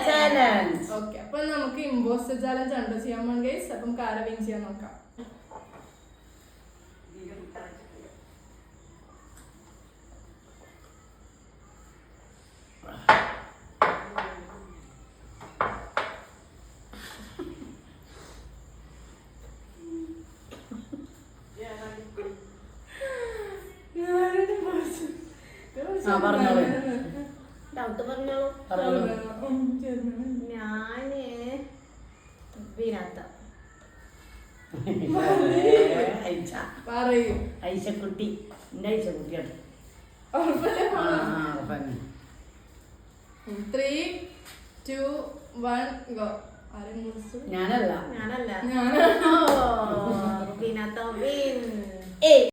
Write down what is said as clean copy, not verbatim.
Challenge. Okay, അപ്പൊ നമുക്ക് impostor challenge ഉണ്ട് ചെയ്യാൻ പോകണം ഗൈസ്. അപ്പം കാര വിൻ ചെയ്യാൻ നോക്കാം. ഡൗട്ട് പറഞ്ഞോളൂ. ഞാന് വിനാത്ത ഐശക്കുട്ടി എന്റെ ഐശക്കുട്ടിയാണ്. 3, 2, 1 go. ഞാനല്ല ഞാനല്ല ഞാനാ. വിനാത്ത വിൻ.